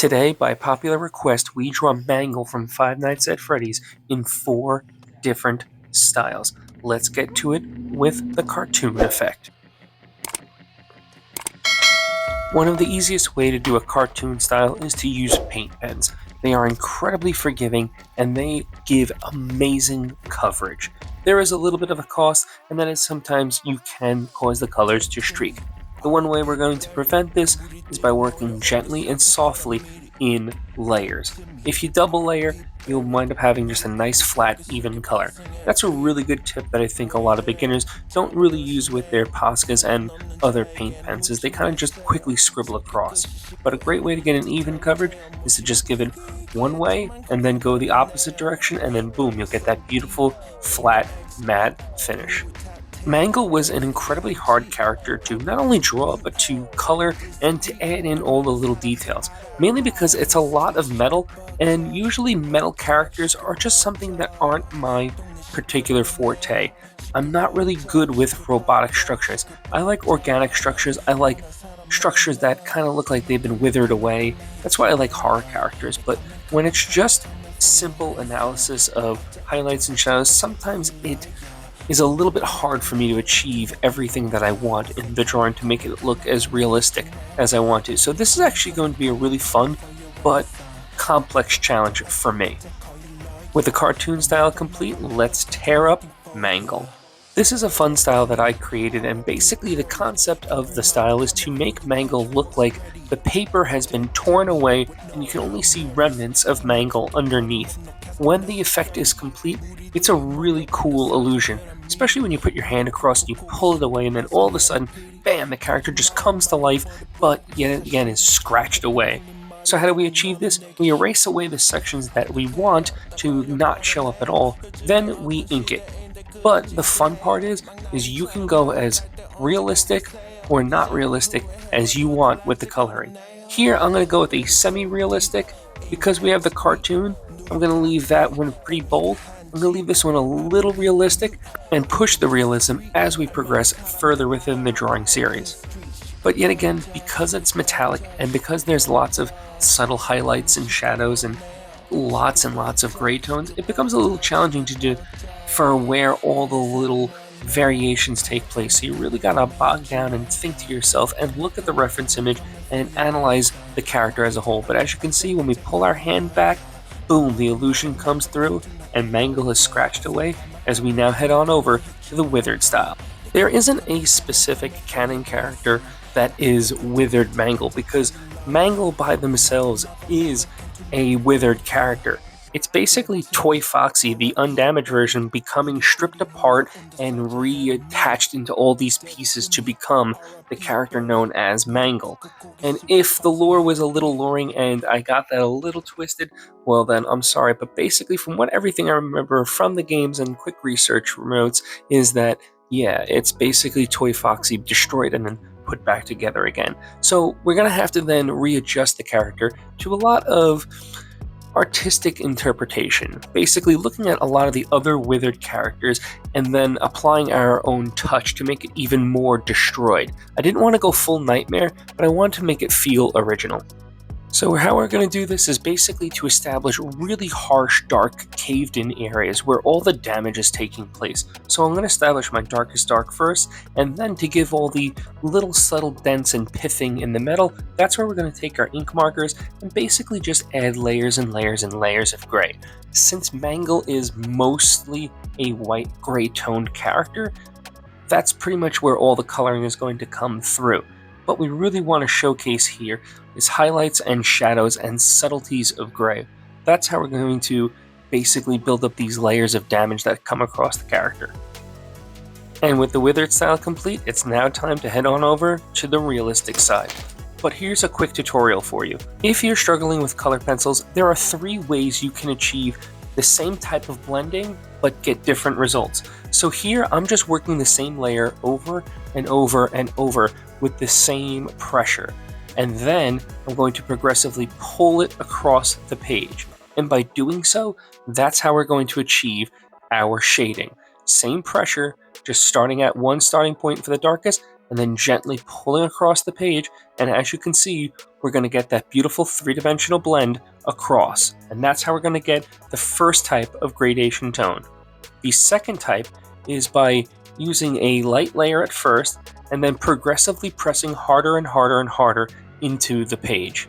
Today, by popular request, we draw Mangle from Five Nights at Freddy's in 4 different styles. Let's get to it with the cartoon effect. One of the easiest way to do a cartoon style is to use paint pens. They are incredibly forgiving and they give amazing coverage. There is a little bit of a cost, and that is sometimes you can cause the colors to streak. The one way we're going to prevent this is by working gently and softly in layers. If you double layer, you'll wind up having just a nice flat, even color. That's a really good tip that I think a lot of beginners don't really use with their Poscas and other paint pens, is they kind of just quickly scribble across. But a great way to get an even coverage is to just give it one way and then go the opposite direction, and then boom, you'll get that beautiful, flat, matte finish. Mangle was an incredibly hard character to not only draw, but to color and to add in all the little details, mainly because it's a lot of metal, and usually metal characters are just something that aren't my particular forte. I'm not really good with robotic structures. I like organic structures. I like structures that kind of look like they've been withered away. That's why I like horror characters, but when it's just simple analysis of highlights and shadows, sometimes it is a little bit hard for me to achieve everything that I want in the drawing to make it look as realistic as I want to. So this is actually going to be a really fun but complex challenge for me. With the cartoon style complete, let's tear up Mangle. This is a fun style that I created, and basically the concept of the style is to make Mangle look like the paper has been torn away and you can only see remnants of Mangle underneath. When the effect is complete, it's a really cool illusion, especially when you put your hand across and you pull it away and then all of a sudden, bam, the character just comes to life, but yet again is scratched away. So how do we achieve this? We erase away the sections that we want to not show up at all, then we ink it. But the fun part is you can go as realistic or not realistic as you want with the coloring. Here I'm going to go with a semi-realistic. Because we have the cartoon, I'm going to leave that one pretty bold. I'm going to leave this one a little realistic and push the realism as we progress further within the drawing series. But yet again, because it's metallic and because there's lots of subtle highlights and shadows and lots of gray tones, it becomes a little challenging to do for where all the little variations take place. So you really gotta bog down and think to yourself and look at the reference image and analyze the character as a whole. But as you can see, when we pull our hand back, boom, the illusion comes through and Mangle is scratched away as we now head on over to the withered style. There isn't a specific canon character that is withered Mangle, because Mangle by themselves is a withered character. It's basically Toy Foxy, the undamaged version, becoming stripped apart and reattached into all these pieces to become the character known as Mangle. And if the lore was a little luring and I got that a little twisted, well then I'm sorry, but basically from what everything I remember from the games and quick research notes is that, yeah, it's basically Toy Foxy destroyed and then put back together again. So we're going to have to then readjust the character to a lot of artistic interpretation, basically looking at a lot of the other withered characters and then applying our own touch to make it even more destroyed. I didn't want to go full nightmare, but I wanted to make it feel original. So how we're going to do this is basically to establish really harsh, dark, caved-in areas where all the damage is taking place. So I'm going to establish my darkest dark first, and then to give all the little subtle dents and pithing in the metal, that's where we're going to take our ink markers and basically just add layers and layers and layers of gray. Since Mangle is mostly a white gray toned character, that's pretty much where all the coloring is going to come through. What we really want to showcase here is highlights and shadows and subtleties of gray. That's how we're going to basically build up these layers of damage that come across the character. And with the withered style complete, it's now time to head on over to the realistic side. But here's a quick tutorial for you. If you're struggling with color pencils, there are 3 ways you can achieve the same type of blending but get different results. So here I'm just working the same layer over and over and over with the same pressure, and then I'm going to progressively pull it across the page. And by doing so, that's how we're going to achieve our shading. Same pressure, just starting at one starting point for the darkest and then gently pulling across the page, and as you can see, we're going to get that beautiful three-dimensional blend across, and that's how we're going to get the first type of gradation tone. The second type is by using a light layer at first, and then progressively pressing harder and harder and harder into the page.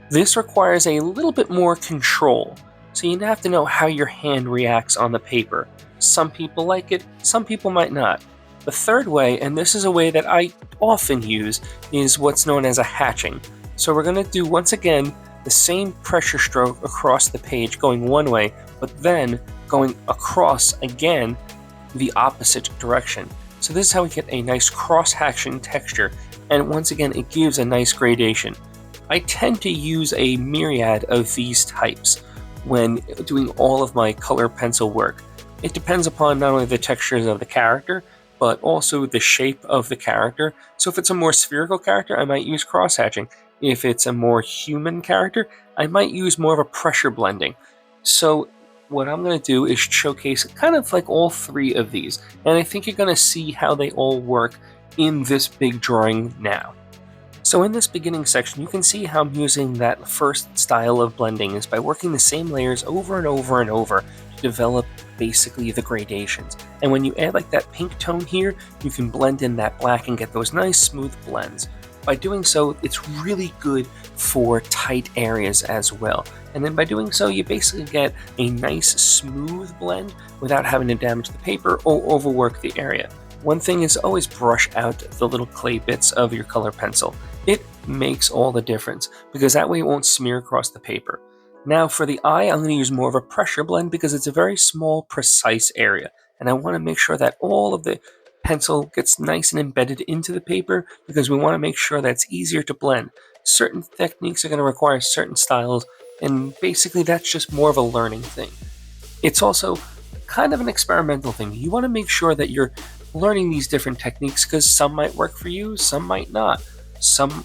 This requires a little bit more control, so you have to know how your hand reacts on the paper. Some people like it, some people might not. The third way, and this is a way that I often use, is what's known as a hatching. So we're going to do, once again, the same pressure stroke across the page going one way, but then going across again the opposite direction. So this is how we get a nice cross-hatching texture, and once again it gives a nice gradation. I tend to use a myriad of these types when doing all of my color pencil work. It depends upon not only the textures of the character, but also the shape of the character. So if it's a more spherical character, I might use cross-hatching. If it's a more human character, I might use more of a pressure blending. So what I'm going to do is showcase kind of like all three of these, and I think you're going to see how they all work in this big drawing now. So in this beginning section, you can see how I'm using that first style of blending is by working the same layers over and over and over to develop basically the gradations. And when you add like that pink tone here, you can blend in that black and get those nice smooth blends. By doing so, it's really good for tight areas as well. And then by doing so, you basically get a nice smooth blend without having to damage the paper or overwork the area. One thing is always brush out the little clay bits of your color pencil. It makes all the difference because that way it won't smear across the paper. Now for the eye, I'm going to use more of a pressure blend because it's a very small, precise area. And I want to make sure that all of the pencil gets nice and embedded into the paper because we want to make sure that it's easier to blend. Certain techniques are going to require certain styles, and basically that's just more of a learning thing. It's also kind of an experimental thing. You want to make sure that you're learning these different techniques because some might work for you, some might not.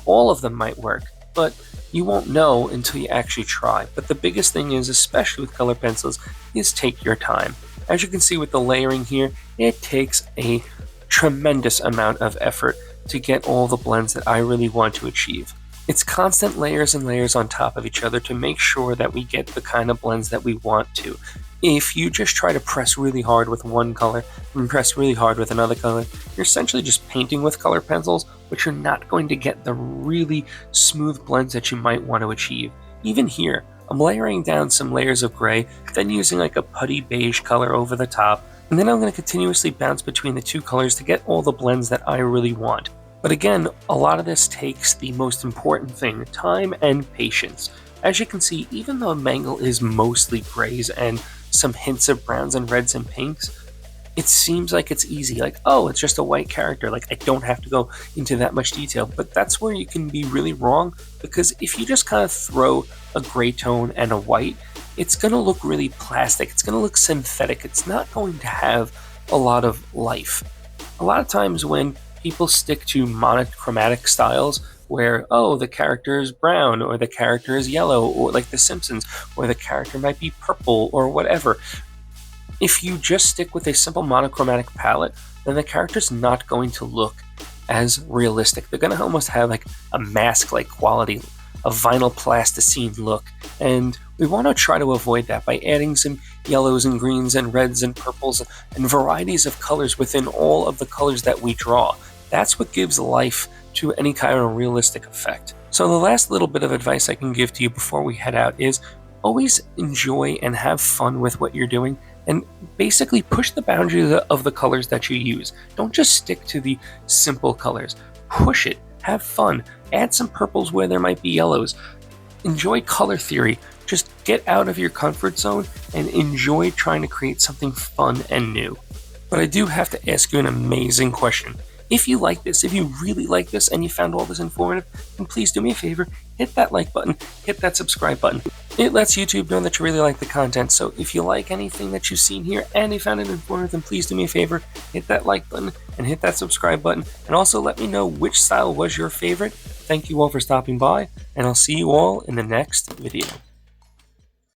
All of them might work, but you won't know until you actually try. But the biggest thing is, especially with color pencils, is take your time. As you can see with the layering here, it takes a tremendous amount of effort to get all the blends that I really want to achieve. It's constant layers and layers on top of each other to make sure that we get the kind of blends that we want to. If you just try to press really hard with one color and press really hard with another color, you're essentially just painting with color pencils, but you're not going to get the really smooth blends that you might want to achieve. Even here, I'm layering down some layers of gray, then using like a putty beige color over the top, and then I'm going to continuously bounce between the two colors to get all the blends that I really want. But again, a lot of this takes the most important thing, time and patience. As you can see, even though Mangle is mostly grays and some hints of browns and reds and pinks, it seems like it's easy, like, oh, it's just a white character, like I don't have to go into that much detail. But that's where you can be really wrong, because if you just kind of throw a gray tone and a white, it's going to look really plastic, it's going to look synthetic, it's not going to have a lot of life. A lot of times when people stick to monochromatic styles where, oh, the character is brown or the character is yellow, or like The Simpsons, or the character might be purple or whatever. If you just stick with a simple monochromatic palette, then the character's not going to look as realistic. They're going to almost have like a mask-like quality, a vinyl plasticine look, and we want to try to avoid that by adding some yellows and greens and reds and purples and varieties of colors within all of the colors that we draw. That's what gives life to any kind of realistic effect. So the last little bit of advice I can give to you before we head out is always enjoy and have fun with what you're doing, and basically push the boundaries of the colors that you use. Don't just stick to the simple colors. Push it, have fun, add some purples where there might be yellows. Enjoy color theory. Just get out of your comfort zone and enjoy trying to create something fun and new. But I do have to ask you an amazing question. If you like this, if you really like this and you found all this informative, then please do me a favor, hit that like button, hit that subscribe button. It lets YouTube know that you really like the content, so if you like anything that you've seen here and you found it informative, then please do me a favor, hit that like button and hit that subscribe button, and also let me know which style was your favorite. Thank you all for stopping by, and I'll see you all in the next video.